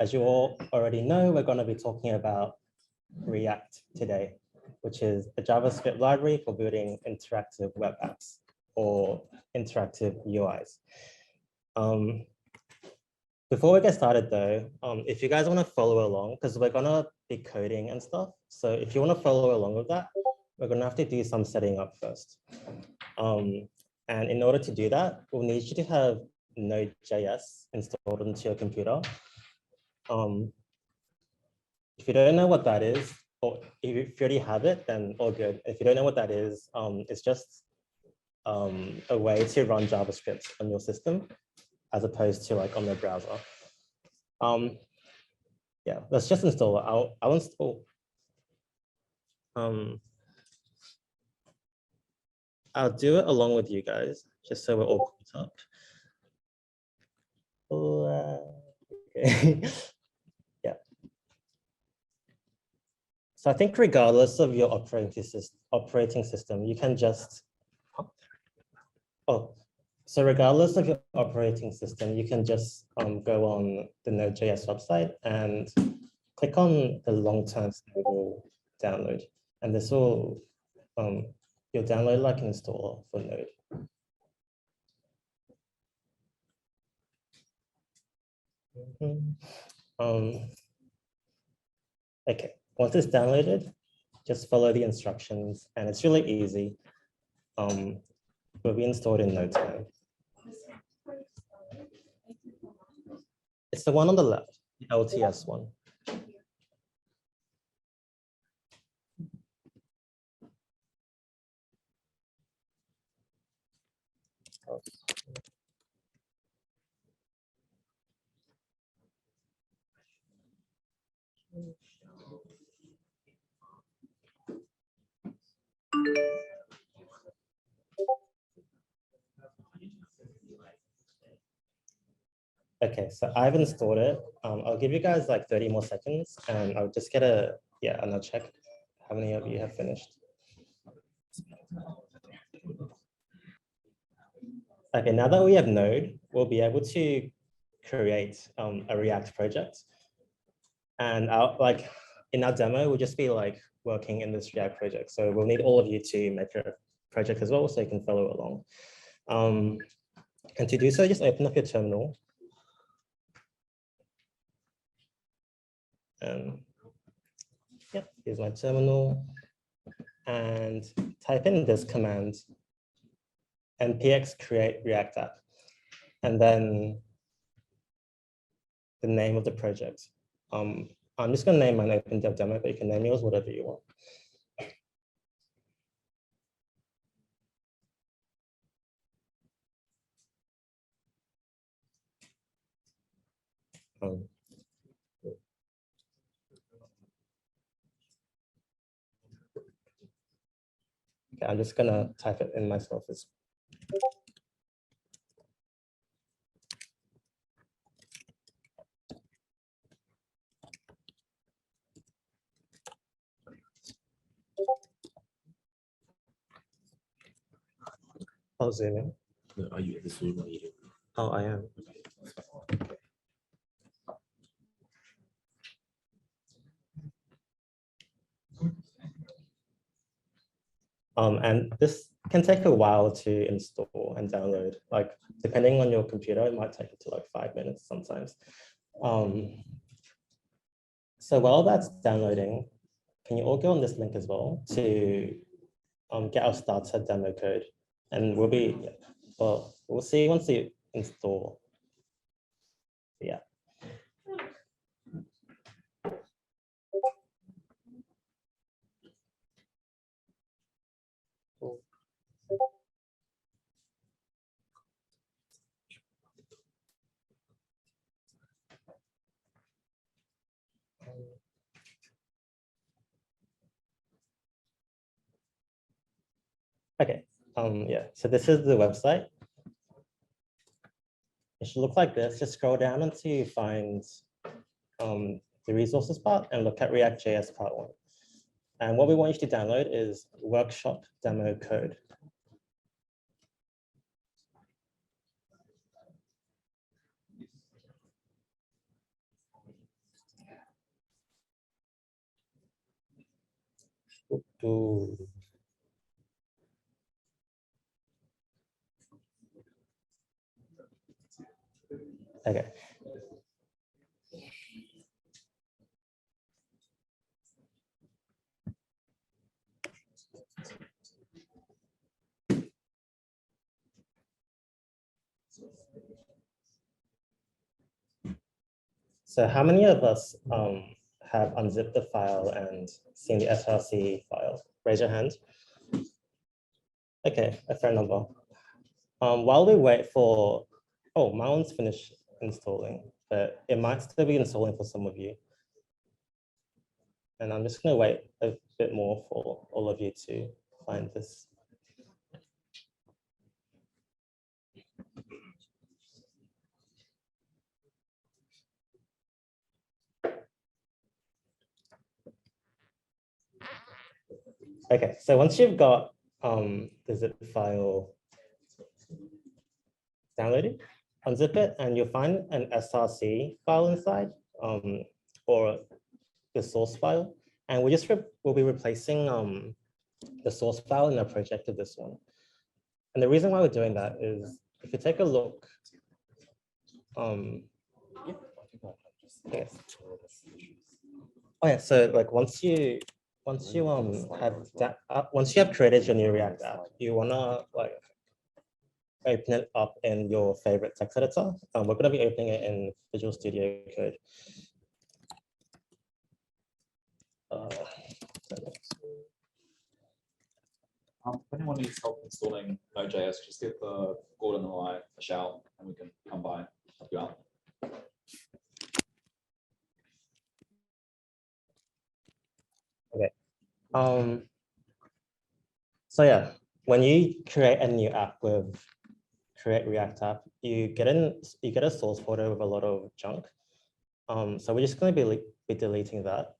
as you all already know, we're going to be talking about React today, which is a JavaScript library for building interactive web apps or interactive UIs. Before we get started though, if you guys want to follow along, because we're going to be coding and stuff. So if you want to follow along with that, we're going to have to do some setting up first. And in order to do that, we'll need you to have Node.js installed into your computer. If you don't know what that is, or if you already have it, then all good. If you don't know what that is, it's just a way to run JavaScript on your system, as opposed to like on the browser. Yeah, let's just install it. I'll install. I'll do it along with you guys, just so we're all caught up. Okay. Yeah. So I think regardless of your operating system, you can just, so regardless of your operating system, you can just go on the Node.js website and click on the long-term stable download. And this will, you'll download like an installer for Node. Okay, once it's downloaded, just follow the instructions and it's really easy. Will be installed in no time. It's the one on the left, the LTS one. Okay, so I've installed it. I'll give you guys like 30 more seconds and I'll just get and I'll check how many of you have finished. Okay, now that we have Node, we'll be able to create a React project. And in our demo, we'll just be like working in this React project. So we'll need all of you to make a project as well so you can follow along. And to do so, just open up your terminal. Yep, here's my terminal. And type in this command, npx create React app, and then the name of the project. I'm just going to name mine Open Dev Demo, but you can name yours whatever you want. Okay, I'm just going to type it in myself as I'll zoom in. No, are you in the Zoom meeting? Oh, I am. Okay. And this can take a while to install and download. Like depending on your computer, it might take it to like 5 minutes sometimes. So while that's downloading, can you all go on this link as well to get our starter demo code? And we'll see once you install. Yeah. Okay, yeah, so this is the website. It should look like this. Just scroll down until you find the resources part and look at ReactJS part 1. And what we want you to download is workshop demo code. Ooh. Okay. So how many of us have unzipped the file and seen the src file? Raise your hand. Okay, a fair number. While we wait for, oh, my one's finished installing, but it might still be installing for some of you. And I'm just gonna wait a bit more for all of you to find this. Okay, so once you've got the zip file downloaded, unzip it, and you'll find an src file inside, or the source file, and we'll be replacing the source file in the project of this one. And the reason why we're doing that is, if you take a look, yes. Oh yeah, so like once you have created your new React app, you wanna like open it up in your favorite text editor. We're gonna be opening it in Visual Studio Code. If anyone needs help installing Node.js, just give Gordon or I a shout and we can come by and help you out. Okay. So yeah, when you create a new app with create React app, you get a source folder with a lot of junk. So we're just going to be deleting that.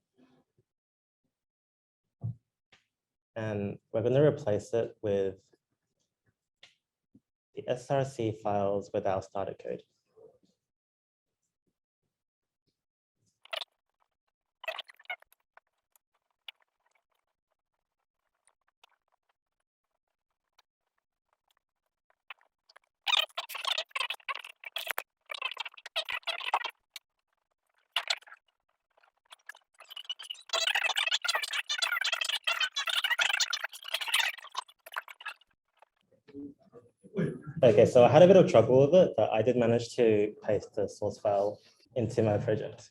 And we're going to replace it with the src files with our starter code. Okay, so I had a bit of trouble with it, but I did manage to paste the source file into my project.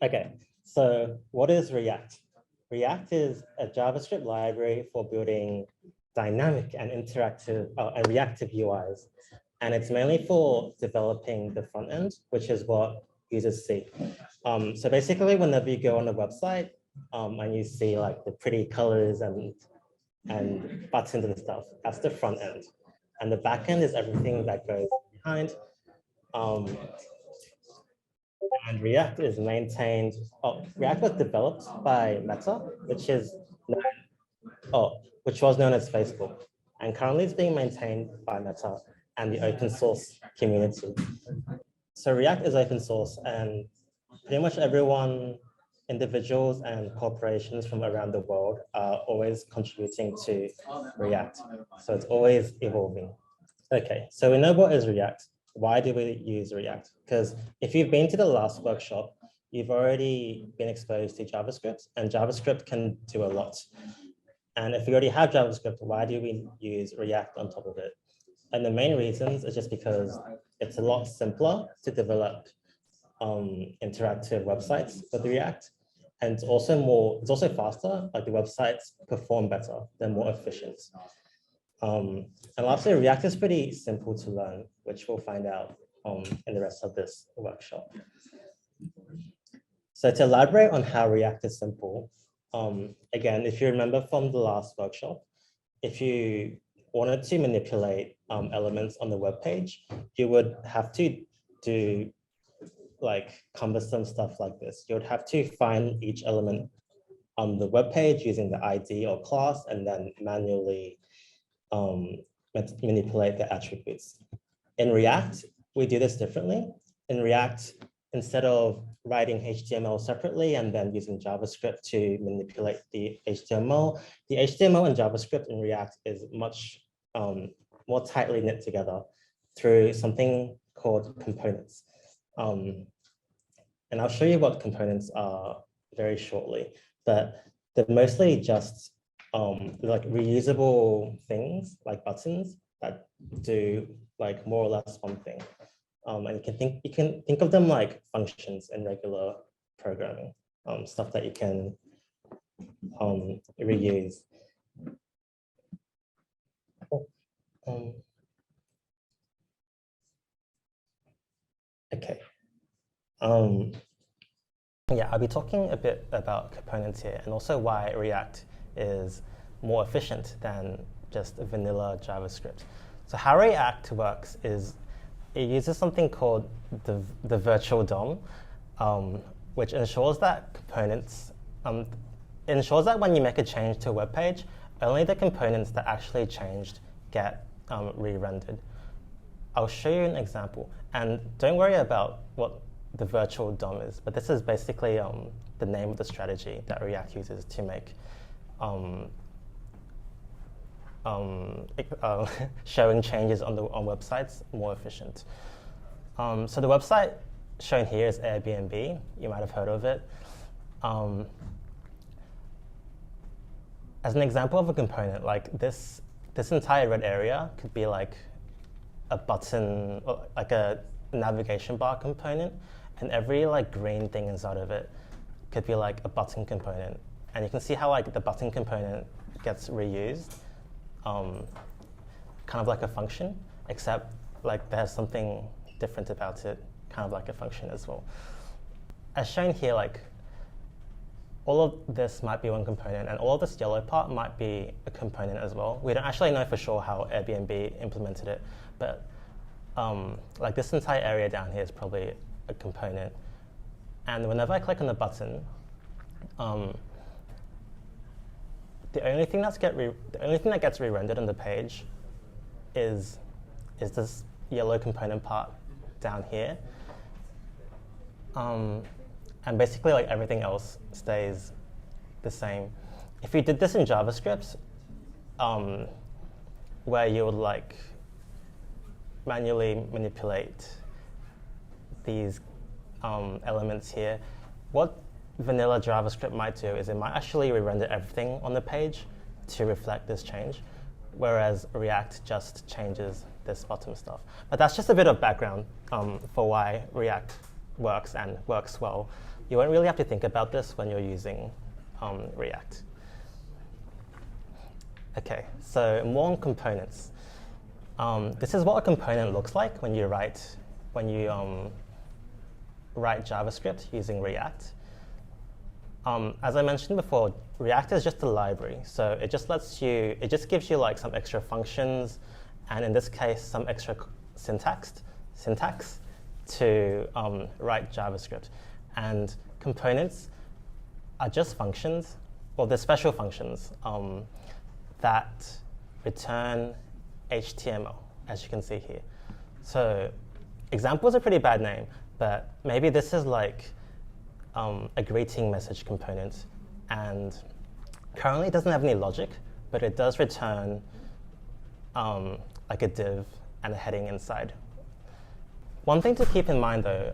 Okay, so what is React? React is a JavaScript library for building dynamic and interactive and reactive UIs. And it's mainly for developing the front end, which is what users see. So basically, whenever you go on a website and you see like the pretty colors and buttons and stuff, that's the front end. And the back end is everything that goes behind. And React is maintained, React was developed by Meta, which was known as Facebook. And currently it's being maintained by Meta and the open source community. So React is open source, and pretty much everyone, individuals and corporations from around the world, are always contributing to React. So it's always evolving. Okay, so we know what is React. Why do we use React? Because if you've been to the last workshop, you've already been exposed to JavaScript, and JavaScript can do a lot. And if we already have JavaScript, why do we use React on top of it? And the main reasons is just because it's a lot simpler to develop interactive websites with React. And it's also faster, like the websites perform better, they're more efficient. And lastly, React is pretty simple to learn, which we'll find out in the rest of this workshop. So to elaborate on how React is simple, again, if you remember from the last workshop, if you wanted to manipulate elements on the web page, you would have to do like cumbersome stuff like this. You would have to find each element on the web page using the ID or class, and then manually manipulate the attributes. In React, we do this differently. In React, instead of writing HTML separately and then using JavaScript to manipulate the HTML and JavaScript in React is much more tightly knit together through something called components. And I'll show you what components are very shortly, but they're mostly just like reusable things like buttons that do like more or less one thing. And you can think of them like functions in regular programming, stuff that you can reuse. Okay. Yeah, I'll be talking a bit about components here and also why React is more efficient than just vanilla JavaScript. So how React works is it uses something called the virtual DOM, which ensures that when you make a change to a web page, only the components that actually changed get re-rendered. I'll show you an example, and don't worry about what the virtual DOM is, but this is basically the name of the strategy that React uses to make showing changes on websites more efficient. So the website shown here is Airbnb. You might have heard of it. As an example of a component, like this entire red area could be like a button, or like a navigation bar component, and every like green thing inside of it could be like a button component. And you can see how like the button component gets reused, kind of like a function, except like there's something different about it, kind of like a function as well. As shown here, like all of this might be one component, and all of this yellow part might be a component as well. We don't actually know for sure how Airbnb implemented it, but like this entire area down here is probably a component. And whenever I click on the button, the only thing that gets re-rendered on the page is this yellow component part down here. And basically, like everything else stays the same. If you did this in JavaScript, where you would like manually manipulate these elements here, what vanilla JavaScript might do is it might actually re-render everything on the page to reflect this change, whereas React just changes this bottom stuff. But that's just a bit of background for why React works and works well. You won't really have to think about this when you're using React. Okay, so more on components. This is what a component looks like when you write JavaScript using React. As I mentioned before, React is just a library, so it just gives you like some extra functions, and in this case, some extra syntax to write JavaScript. And components are just functions, or they're special functions that return HTML, as you can see here. So example is a pretty bad name, but maybe this is like a greeting message component, and currently it doesn't have any logic, but it does return like a div and a heading inside. One thing to keep in mind though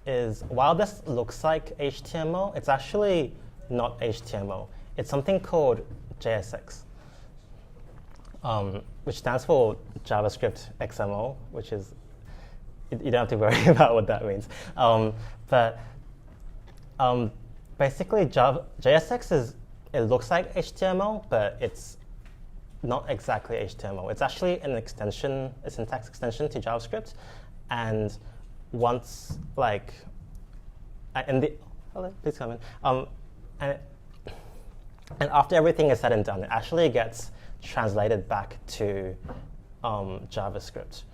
is while this looks like HTML, it's actually not HTML. It's something called JSX, which stands for JavaScript XML, which is, you don't have to worry about what that means. Basically, JSX it looks like HTML, but it's not exactly HTML. It's actually an extension, a syntax extension to JavaScript. And once, like, please come in. And after everything is said and done, it actually gets translated back to JavaScript.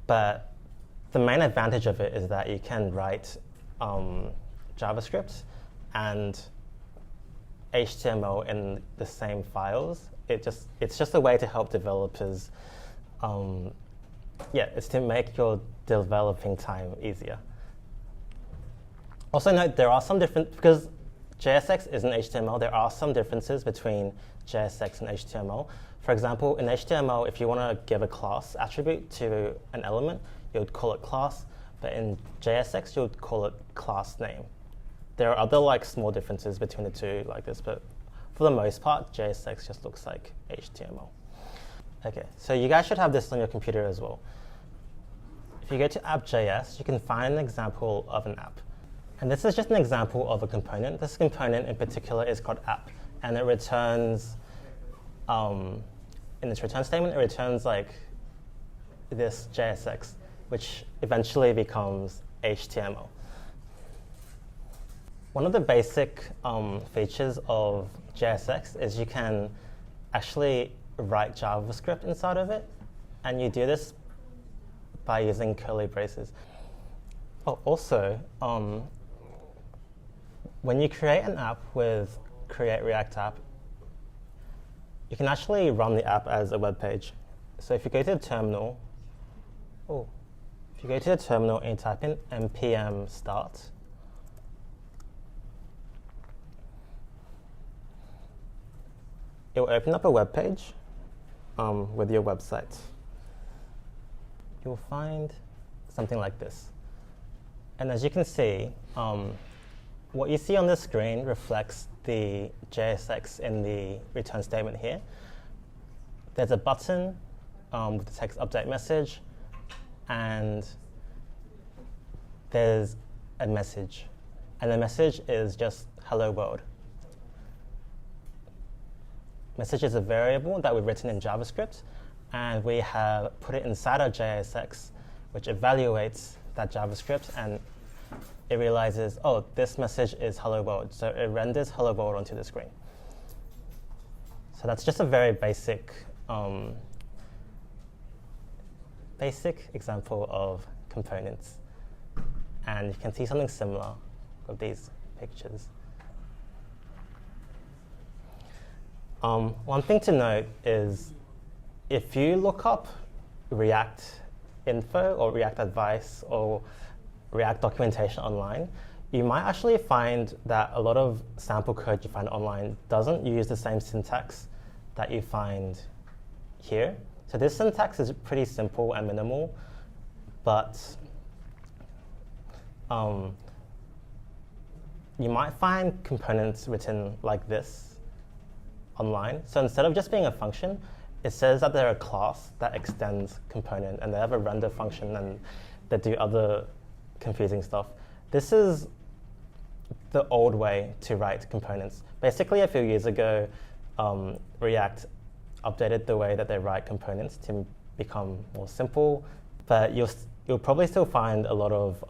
But the main advantage of it is that you can write JavaScript and HTML in the same files. It's just a way to help developers. It's to make your developing time easier. Also note there are some different, because JSX isn't HTML, there are some differences between JSX and HTML. For example, in HTML, if you want to give a class attribute to an element, you would call it class, but in JSX, you would call it class name. There are other like small differences between the two like this, but for the most part, JSX just looks like HTML. Okay, so you guys should have this on your computer as well. If you go to app.js, you can find an example of an app. And this is just an example of a component. This component in particular is called app, and it returns, in its return statement, it returns like this JSX, which eventually becomes HTML. One of the basic features of JSX is you can actually write JavaScript inside of it, and you do this by using curly braces. Oh, also, when you create an app with create React app, you can actually run the app as a web page. So if you go to the terminal, and you type in npm start, it will open up a web page with your website. You'll find something like this. And as you can see, what you see on the screen reflects the JSX in the return statement here. There's a button with the text update message, and there's a message. And the message is just hello world. Message is a variable that we've written in JavaScript, and we have put it inside our JSX, which evaluates that JavaScript, and it realizes, oh, this message is hello world. So it renders hello world onto the screen. So that's just a very basic example of components. And you can see something similar with these pictures. One thing to note is if you look up React info or React advice or React documentation online, you might actually find that a lot of sample code you find online doesn't use the same syntax that you find here. So this syntax is pretty simple and minimal, but you might find components written like this online. So instead of just being a function, it says that they're a class that extends component, and they have a render function, and they do other confusing stuff. This is the old way to write components. Basically, a few years ago, React updated the way that they write components to become more simple, but you'll probably still find a lot of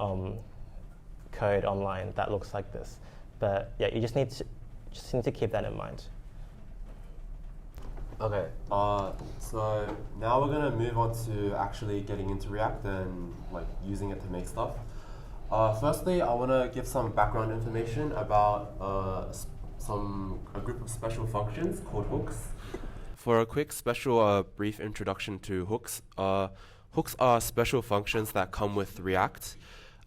code online that looks like this. But yeah, you just need to keep that in mind. Okay, so now we're gonna move on to actually getting into React and like using it to make stuff. Firstly, I wanna give some background information about a group of special functions called hooks. For a quick special brief introduction to hooks, hooks are special functions that come with React.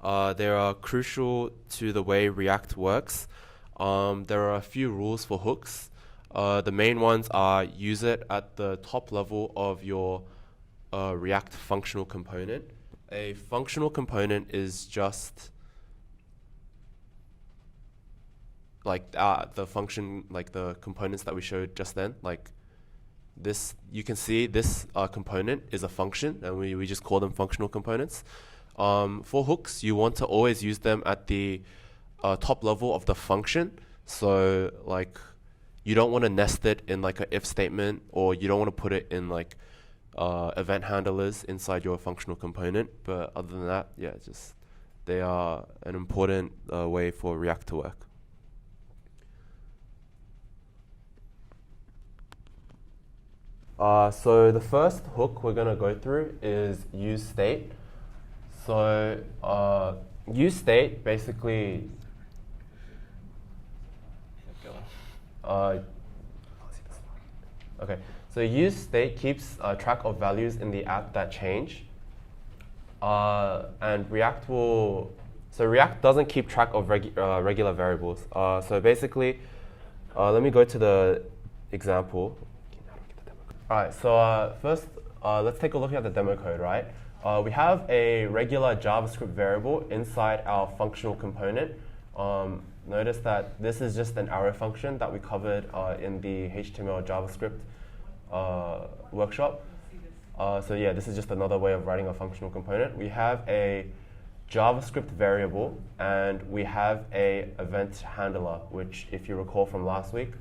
They are crucial to the way React works. There are a few rules for hooks. The main ones are use it at the top level of your React functional component. A functional component is just like the function, like the components that we showed just then. Like this, you can see this component is a function, and we just call them functional components. For hooks, you want to always use them at the top level of the function. So like, you don't want to nest it in like an if statement, or you don't want to put it in like event handlers inside your functional component. But other than that, yeah, just they are an important way for React to work. So the first hook we're going to go through is use state. So use state basically okay, so use state keeps track of values in the app that change, and React will So React doesn't keep track of regular variables. So basically, let me go to the example. All right, so first, let's take a look at the demo code, right? We have a regular JavaScript variable inside our functional component. Notice that this is just an arrow function that we covered in the HTML JavaScript workshop. So yeah, this is just another way of writing a functional component. We have a JavaScript variable, and we have a event handler, which, if you recall from last week,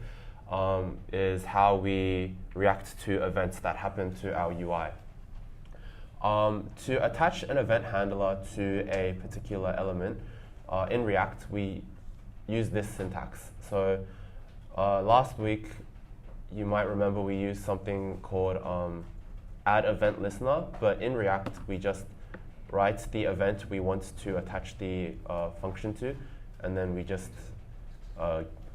is how we react to events that happen to our UI. To attach an event handler to a particular element in React, we use this syntax. So last week, you might remember we used something called add event listener, but in React, we just write the event we want to attach the function to, and then we just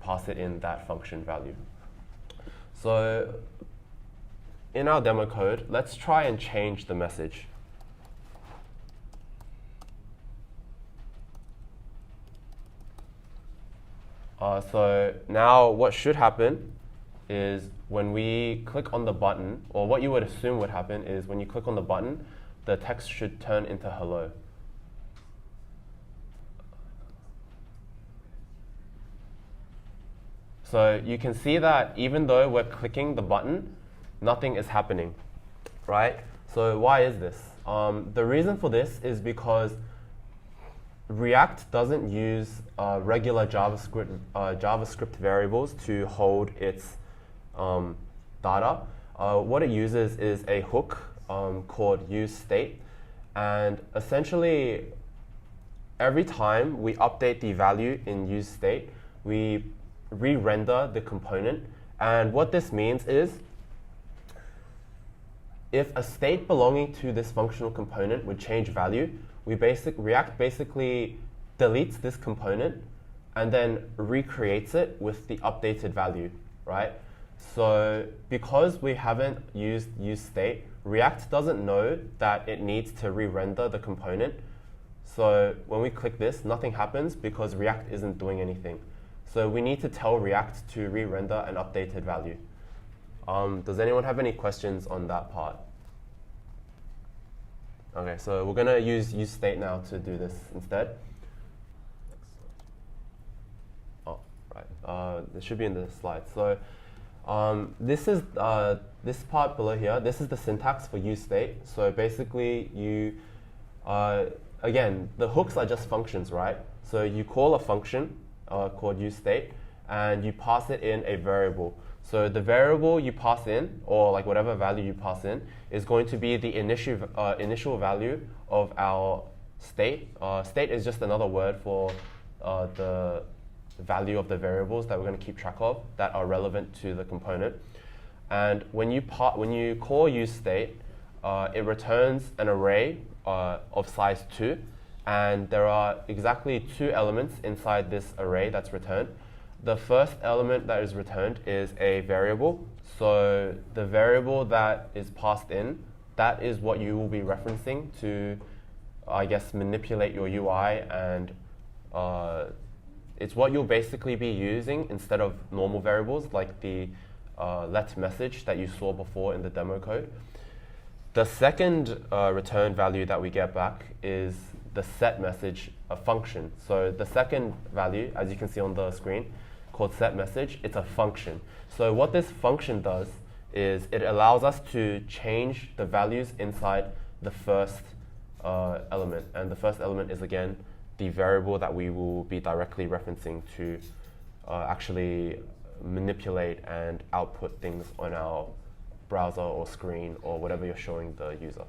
pass it in that function value. So in our demo code, let's try and change the message. So now what should happen is when we click on the button, or what you would assume would happen is when you click on the button, the text should turn into hello. So you can see that even though we're clicking the button, nothing is happening, right? So why is this? The reason for this is because React doesn't use regular JavaScript variables to hold its data. What it uses is a hook called useState, and essentially every time we update the value in useState, we re-render the component. And what this means is if a state belonging to this functional component would change value, React basically deletes this component and then recreates it with the updated value, right? So because we haven't used useState, React doesn't know that it needs to re-render the component. So when we click this, nothing happens because React isn't doing anything. So we need to tell React to re-render an updated value. Does anyone have any questions on that part? Okay, so we're going to use useState now to do this instead. Oh, right. This should be in the slides. So this is this part below here. This is the syntax for useState. So basically, you again, the hooks are just functions, right? So you call a function called useState, and you pass it in a variable. So the variable you pass in, or like whatever value you pass in, is going to be the initial value of our state. State is just another word for the value of the variables that we're going to keep track of that are relevant to the component. And when you call useState, it returns an array of size 2, and there are exactly 2 elements inside this array that's returned. The first element that is returned is a variable. So the variable that is passed in, that is what you will be referencing to, I guess, manipulate your UI, and it's what you'll basically be using instead of normal variables like the let message that you saw before in the demo code. The second return value that we get back is the set message, a function. So the second value, as you can see on the screen, called set message, it's a function. So what this function does is it allows us to change the values inside the first element. And the first element is, again, the variable that we will be directly referencing to actually manipulate and output things on our browser or screen or whatever you're showing the user.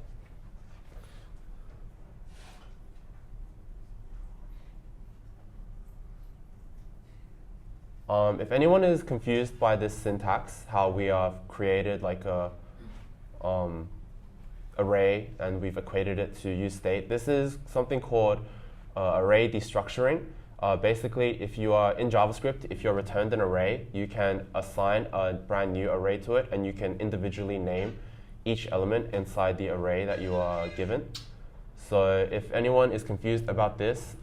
If anyone is confused by this syntax, how we have created like a array and we've equated it to useState, this is something called array destructuring. Basically, if you are in JavaScript, if you're returned an array, you can assign a brand new array to it, and you can individually name each element inside the array that you are given. So if anyone is confused about this,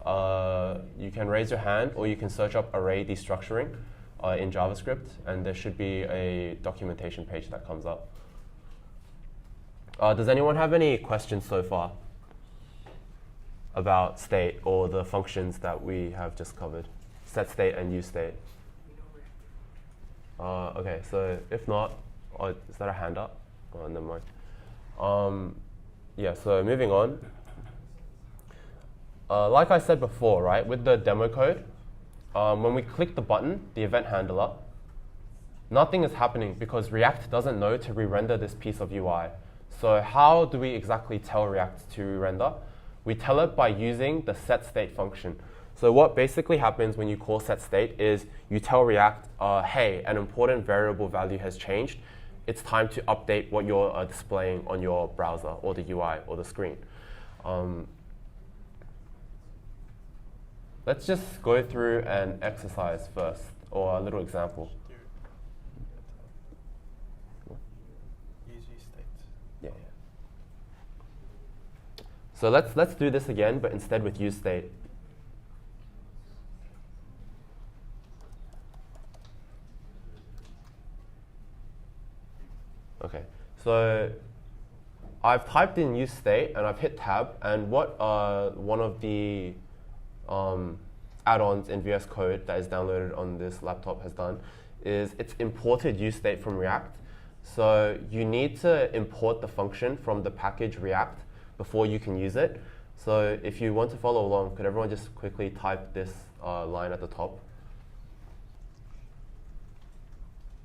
you can raise your hand or you can search up array destructuring in JavaScript, and there should be a documentation page that comes up. Does anyone have any questions so far about state or the functions that we have just covered? Set state and use state. Okay, so if not, is that a hand up? Oh, never mind. Yeah, so moving on. Like I said before, right, with the demo code, when we click the button, the event handler, nothing is happening because React doesn't know to re-render this piece of UI. So how do we exactly tell React to re-render? We tell it by using the setState function. So what basically happens when you call setState is you tell React, hey, an important variable value has changed. It's time to update what you're displaying on your browser or the UI or the screen. Let's just go through an exercise first, or a little example. Use state. Yeah. So let's do this again, but instead with use state. Okay, so I've typed in use state and I've hit tab, and what one of the add-ons in VS Code that is downloaded on this laptop has done is it's imported use state from React. So you need to import the function from the package React before you can use it. So if you want to follow along, could everyone just quickly type this line at the top?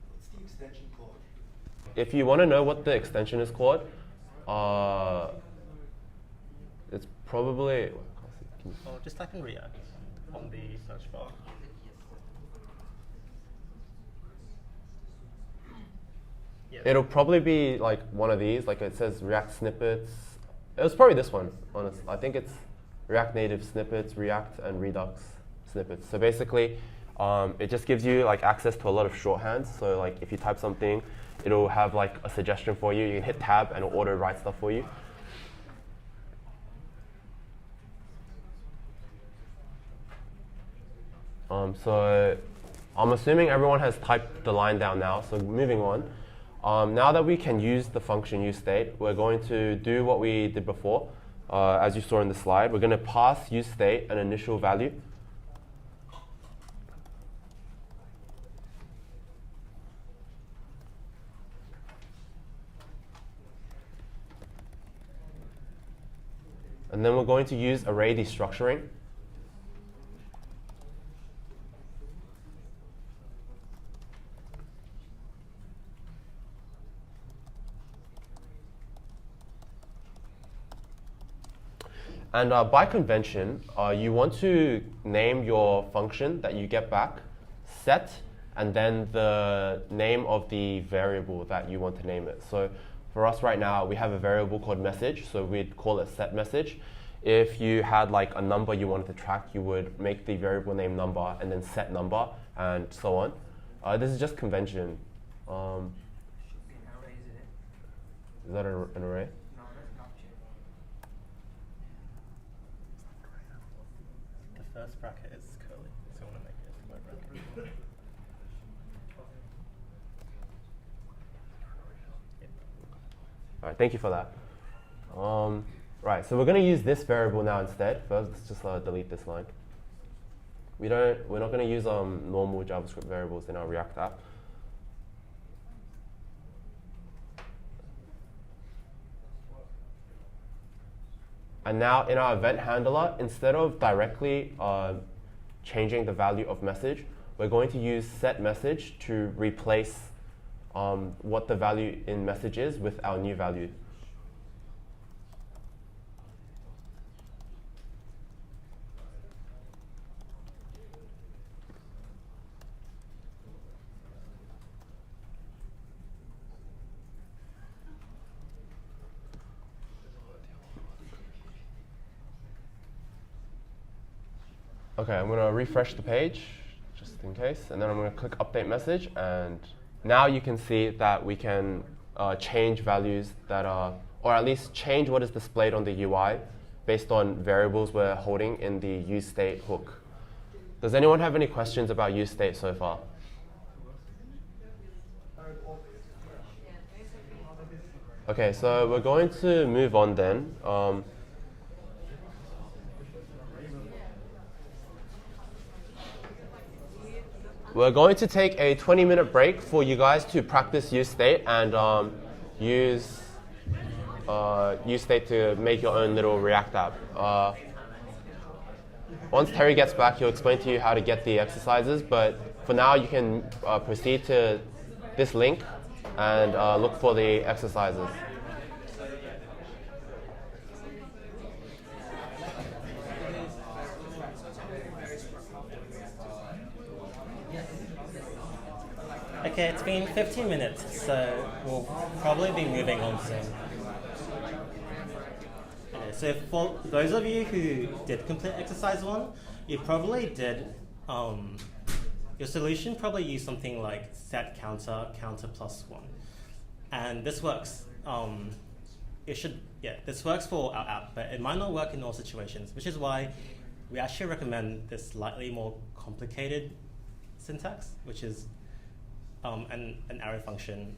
What's the extension called? If you want to know what the extension is called, it's probably... Oh, just type in React on the search bar. Yeah. It'll probably be like one of these, like it says React snippets. It was probably this one, honestly. I think it's React Native snippets, React and Redux snippets. So basically, it just gives you like access to a lot of shorthands. So like if you type something, it'll have like a suggestion for you. You can hit tab and it'll auto write stuff for you. So I'm assuming everyone has typed the line down now. So moving on. Now that we can use the function useState, we're going to do what we did before. As you saw in the slide, we're going to pass useState an initial value. And then we're going to use array destructuring. And by convention, you want to name your function that you get back, set, and then the name of the variable that you want to name it. So for us right now, we have a variable called message, so we'd call it set message. If you had like a number you wanted to track, you would make the variable name number and then set number and so on. This is just convention. Is that an array? First bracket is curly, so I want to make it a square bracket. All right, thank you for that. Right, so we're going to use this variable now instead. First, let's just delete this line. We're not going to use normal JavaScript variables in our React app. And now in our event handler, instead of directly changing the value of message, we're going to use setMessage to replace what the value in message is with our new value. Okay, I'm going to refresh the page, just in case, and then I'm going to click Update Message, and now you can see that we can change values that are, or at least change what is displayed on the UI based on variables we're holding in the useState hook. Does anyone have any questions about useState so far? Okay, so we're going to move on then. We're going to take a 20-minute break for you guys to practice useState and use useState to make your own little React app. Once Terry gets back, he'll explain to you how to get the exercises, but for now you can proceed to this link and look for the exercises. Okay, it's been 15 minutes, so we'll probably be moving on soon. Okay, so for those of you who did complete exercise 1, you probably did, your solution probably used something like set counter plus 1. And this works. This works for our app, but it might not work in all situations, which is why we actually recommend this slightly more complicated syntax, which is an array function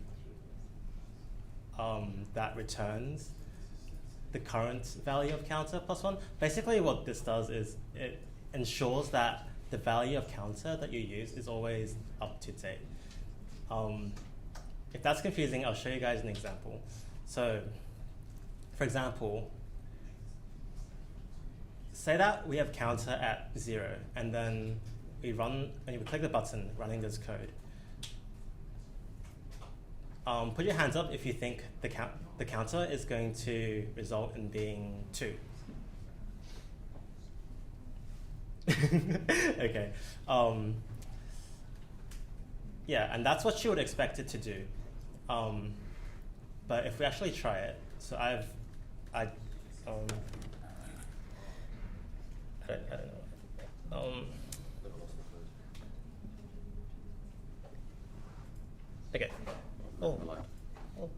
that returns the current value of counter plus 1. Basically what this does is it ensures that the value of counter that you use is always up to date. If that's confusing, I'll show you guys an example. So, for example, say that we have counter at 0, and then we click the button running this code. Put your hands up if you think the counter is going to result in being 2. Okay. Yeah, and that's what you would expect it to do. But if we actually try it, so I don't know. Okay. Oh. Oh.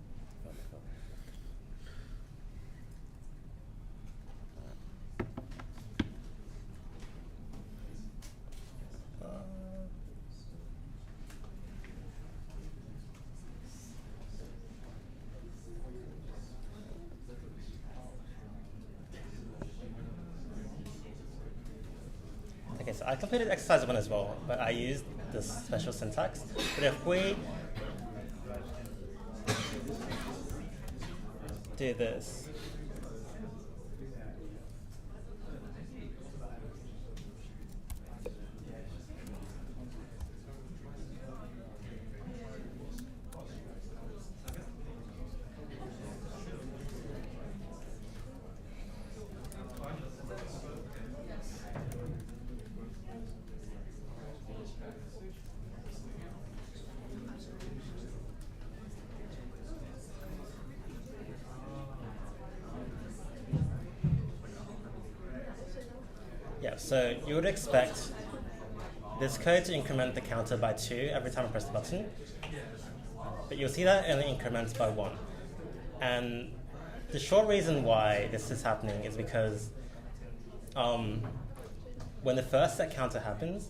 Okay, so I completed exercise 1 as well, but I used this special syntax. But if we do this, so you would expect this code to increment the counter by 2 every time I press the button, but you'll see that it only increments by 1. And the short reason why this is happening is because when the first set counter happens,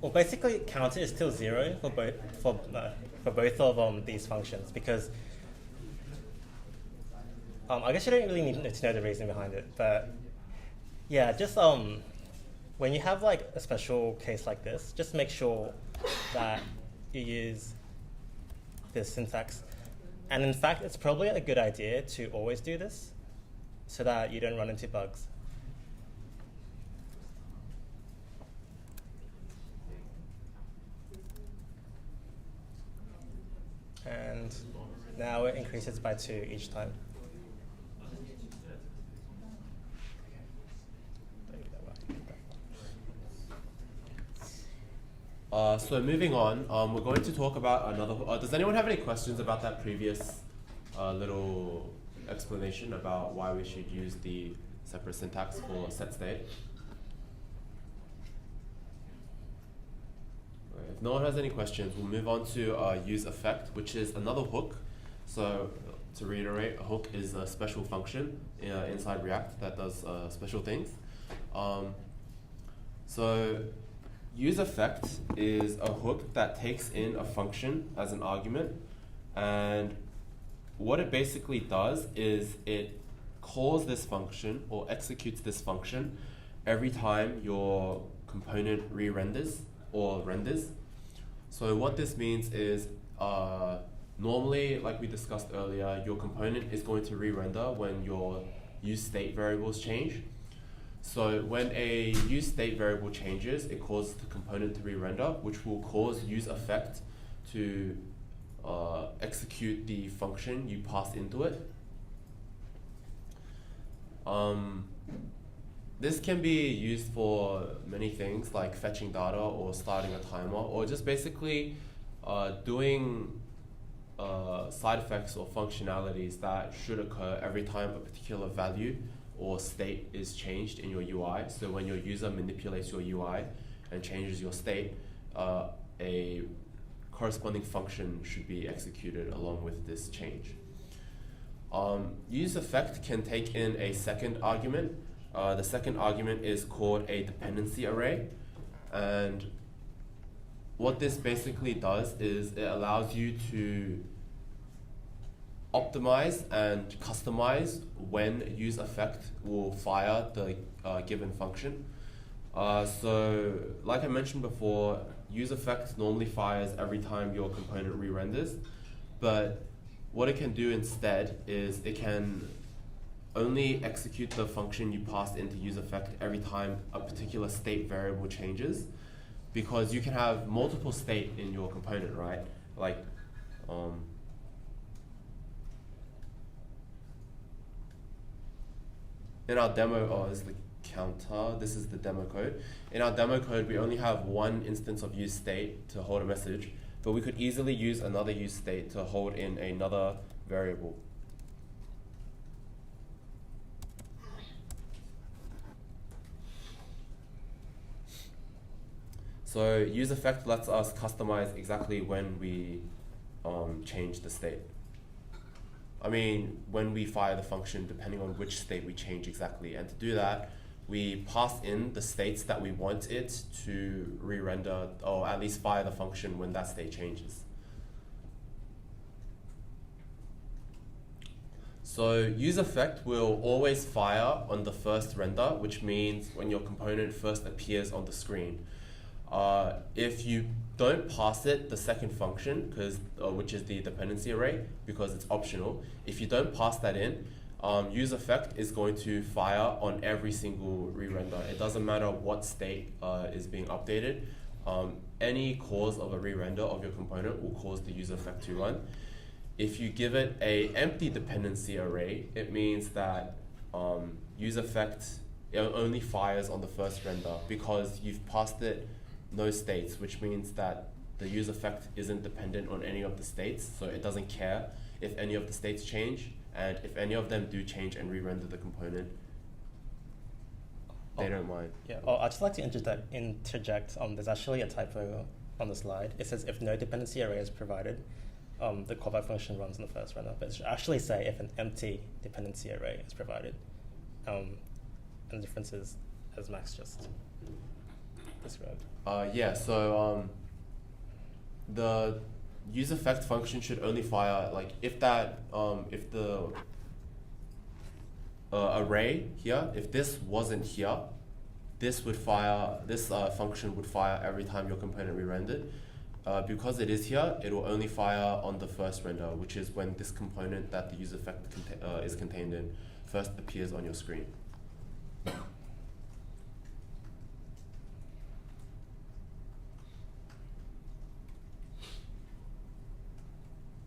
well, basically counter is still 0 for both of these functions, because I guess you don't really need to know the reason behind it, but yeah, just when you have like a special case like this, just make sure that you use this syntax. And in fact, it's probably a good idea to always do this so that you don't run into bugs. And now it increases by 2 each time. So moving on, we're going to talk about another. Does anyone have any questions about that previous little explanation about why we should use the separate syntax for set state? If no one has any questions, we'll move on to use effect, which is another hook. So to reiterate, a hook is a special function inside React that does special things. So useEffect is a hook that takes in a function as an argument, and what it basically does is it calls this function or executes this function every time your component re-renders or renders. So what this means is normally, like we discussed earlier, your component is going to re-render when your use state variables change. So when a use state variable changes, it causes the component to re-render, which will cause useEffect to execute the function you passed into it. This can be used for many things like fetching data or starting a timer, or just basically doing side effects or functionalities that should occur every time a particular value or state is changed in your UI. So when your user manipulates your UI and changes your state, a corresponding function should be executed along with this change. useEffect can take in a second argument. The second argument is called a dependency array, and what this basically does is it allows you to optimize and customize when useEffect will fire the given function. So like I mentioned before, useEffect normally fires every time your component re-renders, but what it can do instead is it can only execute the function you passed into useEffect every time a particular state variable changes, because you can have multiple state in your component, right? Like, in our demo, is the counter. This is the demo code. In our demo code, we only have one instance of use state to hold a message, but we could easily use another use state to hold in another variable. So useEffect lets us customize exactly when we change the state. I mean, when we fire the function, depending on which state we change exactly. And to do that, we pass in the states that we want it to re-render, or at least fire the function when that state changes. So useEffect will always fire on the first render, which means when your component first appears on the screen. If you don't pass it the second function, which is the dependency array, because it's optional, if you don't pass that in, useEffect is going to fire on every single re-render. It doesn't matter what state is being updated. Any cause of a re-render of your component will cause the useEffect to run. If you give it an empty dependency array, it means that useEffect only fires on the first render because you've passed it no states, which means that the useEffect isn't dependent on any of the states, so it doesn't care if any of the states change, and if any of them do change and re-render the component, they don't mind. Yeah, I'd just like to interject. There's actually a typo on the slide. It says if no dependency array is provided, the callback function runs in the first render, but it should actually say if an empty dependency array is provided. And the difference is, as Max just described. Yeah, so the useEffect function should only fire if the array here, if this wasn't here, this would fire. This function would fire every time your component re-rendered. Because it is here, it will only fire on the first render, which is when this component that the useEffect is contained in first appears on your screen.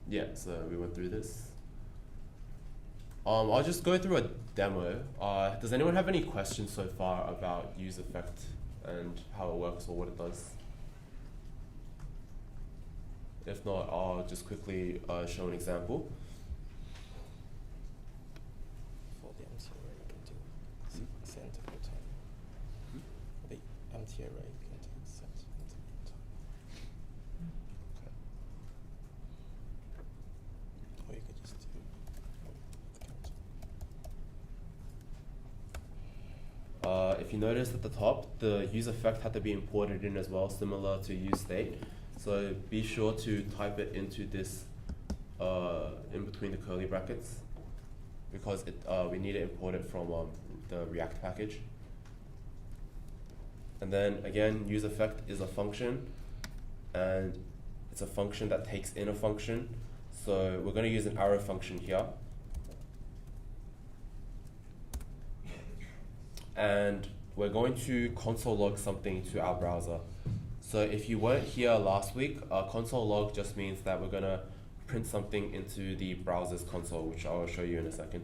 Yeah, so we went through this. I'll just go through a demo. Does anyone have any questions so far about useEffect and how it works or what it does? If not, I'll just quickly show an example. For the empty array, you can do set interval time. The empty array, you can do set interval time. Okay. Or you could just do if you notice at the top, the useEffect had to be imported in as well, similar to useState. So be sure to type it into this in between the curly brackets, because we need to import it from the React package. And then again, useEffect is a function, and it's a function that takes in a function. So we're going to use an arrow function here. And we're going to console log something to our browser. So if you weren't here last week, console log just means that we're going to print something into the browser's console, which I will show you in a second.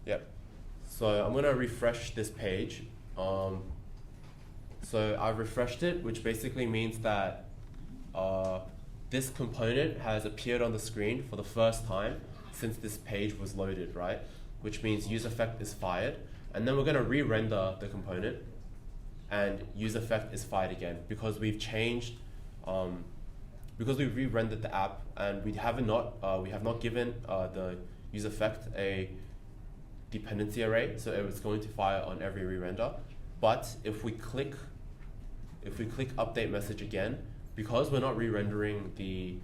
Yep. So I'm going to refresh this page. So I've refreshed it, which basically means that this component has appeared on the screen for the first time since this page was loaded, right? Which means useEffect is fired. And then we're going to re-render the component, and useEffect is fired again because we've changed, because we've re-rendered the app, and we have not given the useEffect a dependency array, so it was going to fire on every re-render. But if we click update message again, because we're not re-rendering the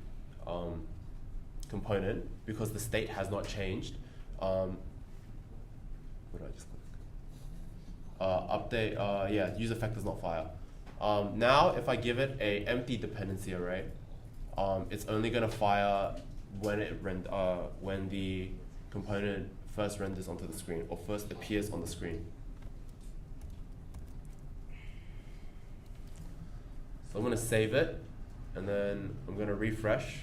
component, because the state has not changed, what did I just click? Yeah, useEffect does not fire. Now if I give it a empty dependency array, it's only going to fire when when the component first renders onto the screen, or first appears on the screen. So I'm going to save it, and then I'm going to refresh.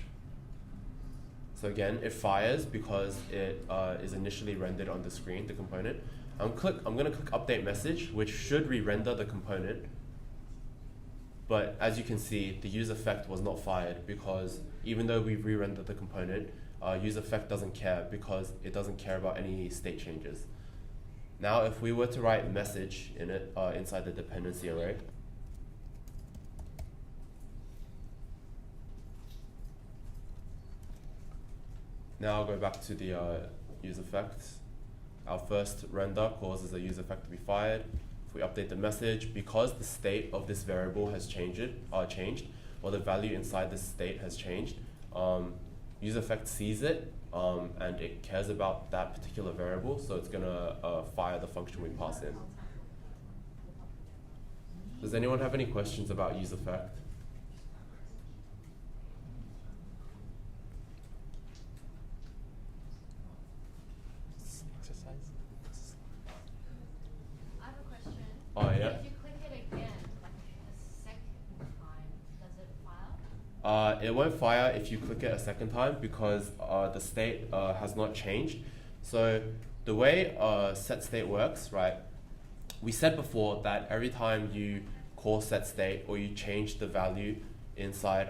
So again, it fires because it is initially rendered on the screen, the component. I'm going to click update message, which should re-render the component. But as you can see, the useEffect was not fired because even though we've re-rendered the component, useEffect doesn't care because it doesn't care about any state changes. Now, if we were to write a message in it inside the dependency array, now I'll go back to the useEffect. Our first render causes a useEffect to be fired. If we update the message, because the state of this variable has changed, or the value inside this state has changed, useEffect sees it, and it cares about that particular variable, so it's going to fire the function we pass in. Does anyone have any questions about useEffect? I have a question. Oh, yeah? If you click it again, like a second time, does it fire? It won't fire if you click it a second time because the state has not changed. So the way setState works, right? We said before that every time you call setState or you change the value inside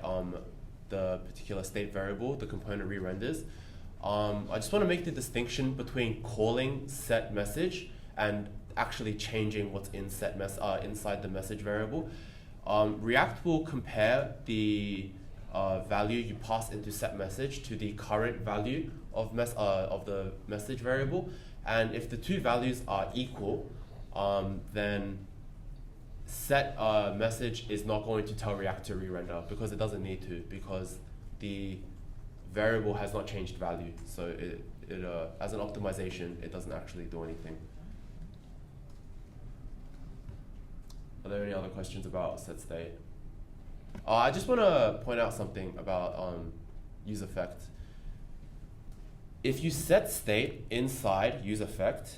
the particular state variable, the component re-renders. I just want to make the distinction between calling setMessage and actually changing what's in inside the message variable. React will compare the value you pass into setMessage to the current value of the message variable, and if the two values are equal, then setMessage is not going to tell React to re-render because it doesn't need to, because the variable has not changed value. So it as an optimization, it doesn't actually do anything. Are there any other questions about setState? I just want to point out something about useEffect. If you set state inside useEffect,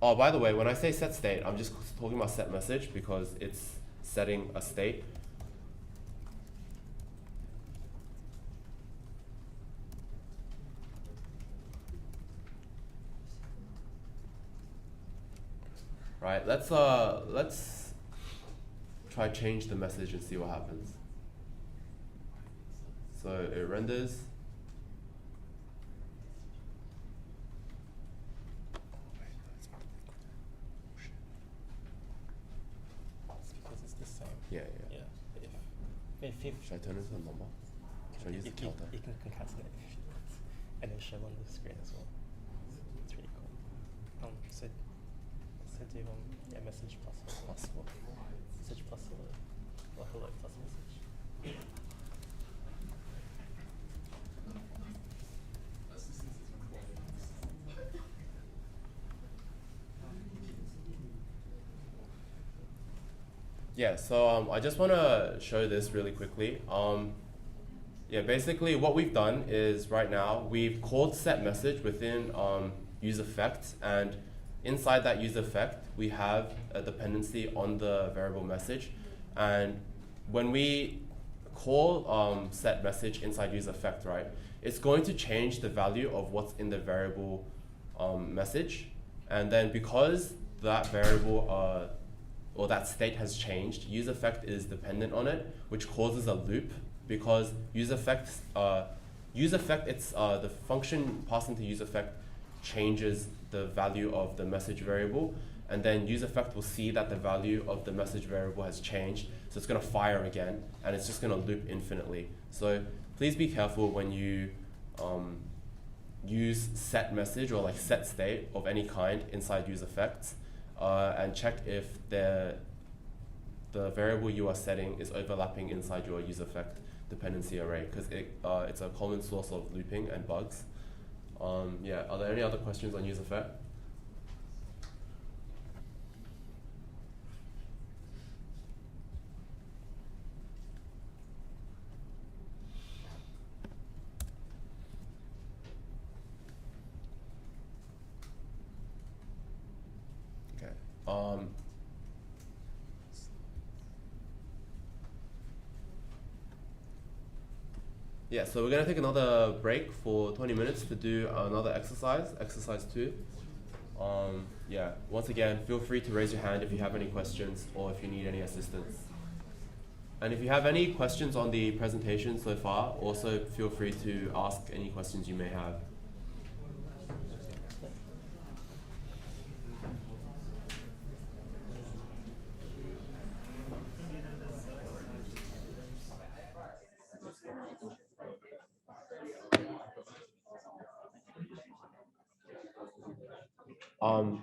by the way, when I say set state, I'm just talking about set message because it's setting a state. Right, let's try change the message and see what happens. So it renders. Because it's the same. Yeah. If Should I turn it to a number? Should I use the counter? You can concatenate if you want, and then show on the screen as well. It's really cool. So do message plus what? Message plus or hello plus message. Yeah, so I just want to show this really quickly. Yeah, basically what we've done is right now we've called set message within useEffect, and inside that useEffect we have a dependency on the variable message, and when we call set message inside useEffect, right, it's going to change the value of what's in the variable message, and then because that variable or that state has changed, useEffect is dependent on it, which causes a loop because useEffect, it's the function passed into useEffect changes the value of the message variable, and then useEffect will see that the value of the message variable has changed, so it's going to fire again, and it's just going to loop infinitely. So please be careful when you use set message or like set state of any kind inside useEffect. And check if the variable you are setting is overlapping inside your useEffect dependency array, because it's a common source of looping and bugs. Yeah, are there any other questions on useEffect? Yeah, so we're going to take another break for 20 minutes to do another exercise 2. Yeah, once again, feel free to raise your hand if you have any questions or if you need any assistance. And if you have any questions on the presentation so far, also feel free to ask any questions you may have.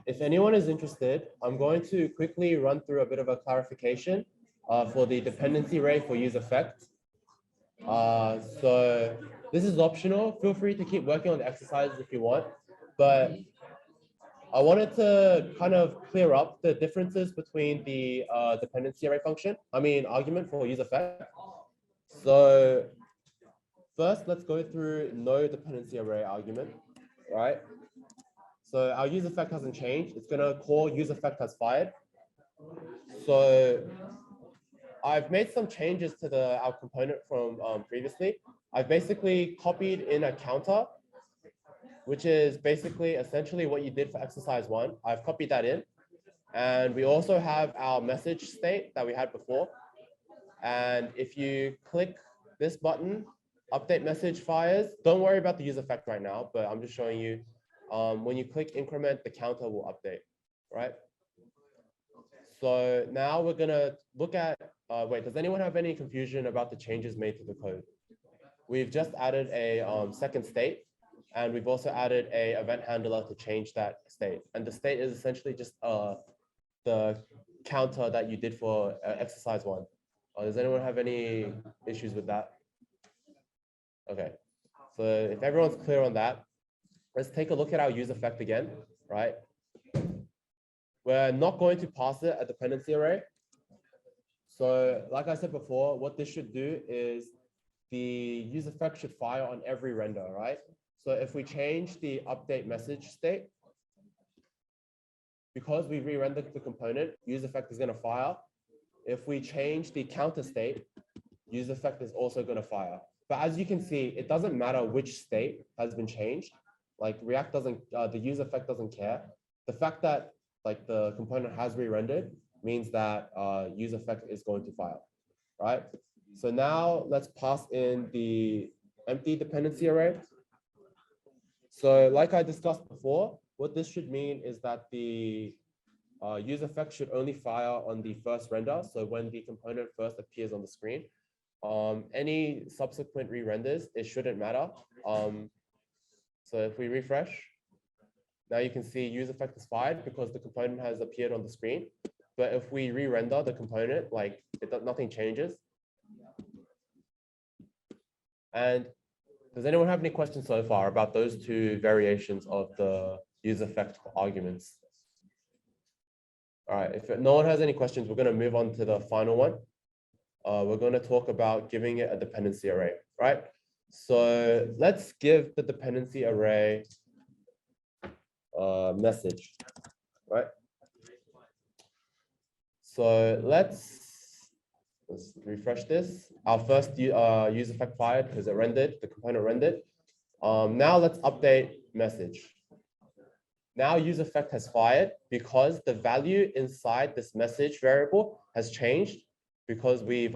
If anyone is interested, I'm going to quickly run through a bit of a clarification for the dependency array for useEffect. So this is optional. Feel free to keep working on the exercises if you want, but I wanted to kind of clear up the differences between the dependency array argument for useEffect. So first, let's go through no dependency array argument, right? So our useEffect hasn't changed. It's going to call useEffect has fired. So I've made some changes to our component from previously. I've basically copied in a counter, which is basically essentially what you did for exercise 1. I've copied that in. And we also have our message state that we had before. And if you click this button, update message fires. Don't worry about the useEffect right now, but I'm just showing you. When you click increment, the counter will update, right? So now we're gonna look at, wait, does anyone have any confusion about the changes made to the code? We've just added a second state, and we've also added a event handler to change that state. And the state is essentially just the counter that you did for exercise 1. Does anyone have any issues with that? Okay, so if everyone's clear on that, let's take a look at our useEffect again, right? We're not going to pass it a dependency array. So like I said before, what this should do is the useEffect should fire on every render, right? So if we change the update message state, because we re-rendered the component, useEffect is going to fire. if we change the counter state, use effect is also going to fire. But as you can see, it doesn't matter which state has been changed. Like React doesn't, the use effect doesn't care. The fact that like the component has re-rendered means that use effect is going to fire, right? So now let's pass in the empty dependency array. So like I discussed before, what this should mean is that the use effect should only fire on the first render. So when the component first appears on the screen, any subsequent re-renders, it shouldn't matter. So if we refresh, now you can see use effect is fired because the component has appeared on the screen. But if we re-render the component, like nothing changes. And does anyone have any questions so far about those two variations of the use effect arguments? All right, if no one has any questions, we're going to move on to the final one. We're going to talk about giving it a dependency array, right? So let's give the dependency array a message, right? So let's refresh this. Our first use effect fired because it rendered, the component rendered. Now let's update message. Now use effect has fired because the value inside this message variable has changed because we've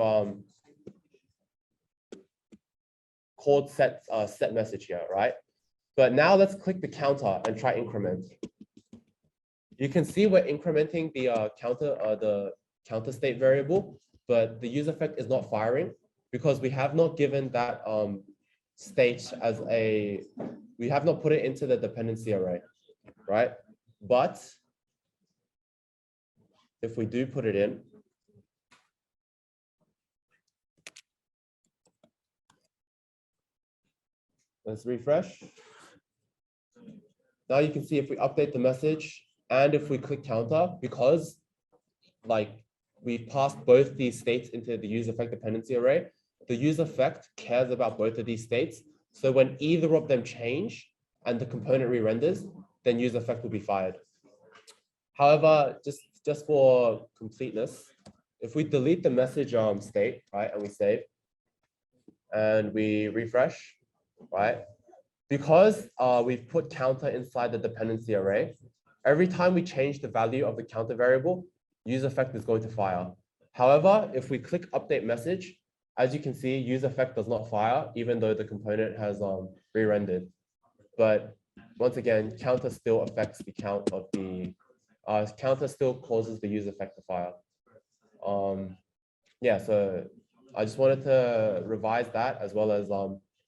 called set message here, right? But now let's click the counter and try increment. You can see we're incrementing the counter state variable, but the use effect is not firing because we have not given that state as we have not put it into the dependency array, right? But if we do put it in, let's refresh. Now you can see if we update the message and if we click counter, because like we've passed both these states into the use effect dependency array, the use effect cares about both of these states. So when either of them change and the component re-renders, then use effect will be fired. However, just for completeness, if we delete the message state, right, and we save and we refresh, right? Because we've put counter inside the dependency array, every time we change the value of the counter variable, use effect is going to fire. However, if we click update message, as you can see, use effect does not fire, even though the component has re-rendered. But once again, counter still affects the count of the, counter still causes the use effect to fire. Yeah, so I just wanted to revise that as well as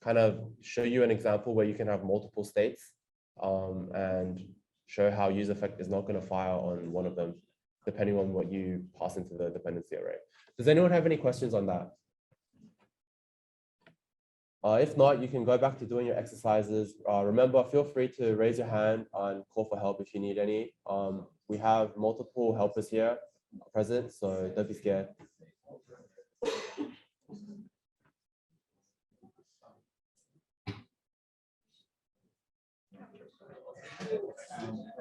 kind of show you an example where you can have multiple states and show how use effect is not going to fire on one of them, depending on what you pass into the dependency array. Does anyone have any questions on that? If not, you can go back to doing your exercises. Remember, feel free to raise your hand and call for help if you need any. We have multiple helpers here present, so don't be scared.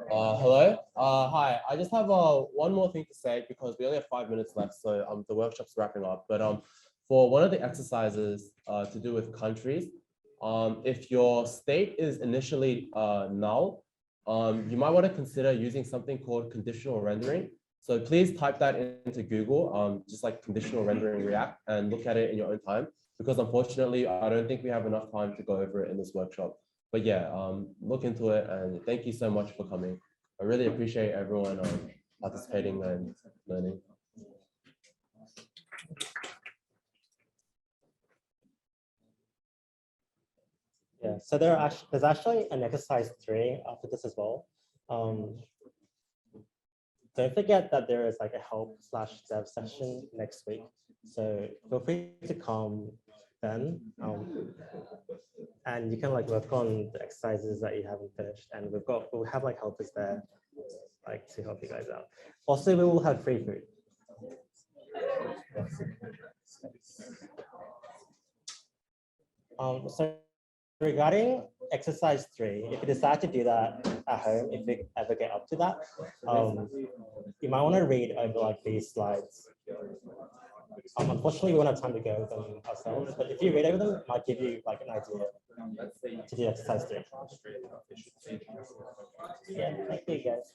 Hello. Hi. I just have one more thing to say because we only have 5 minutes left, so the workshop's wrapping up. But for one of the exercises to do with countries, if your state is initially null, you might want to consider using something called conditional rendering. So please type that into Google, just like conditional rendering React, and look at it in your own time, because unfortunately, I don't think we have enough time to go over it in this workshop. But yeah, look into it, and thank you so much for coming. I really appreciate everyone participating and learning. Yeah, so there's actually an exercise 3 after this as well. Don't forget that there is like a help/dev session next week. So feel free to come then. And you can like work on the exercises that you haven't finished. And we'll have like helpers there like to help you guys out. Also, we will have free food. So regarding exercise 3, if you decide to do that at home, if you ever get up to that, you might want to read over like these slides. Unfortunately, we won't have time to go over them ourselves, but if you read over them, it might give you like an idea to do exercise 3. Yeah, thank you guys.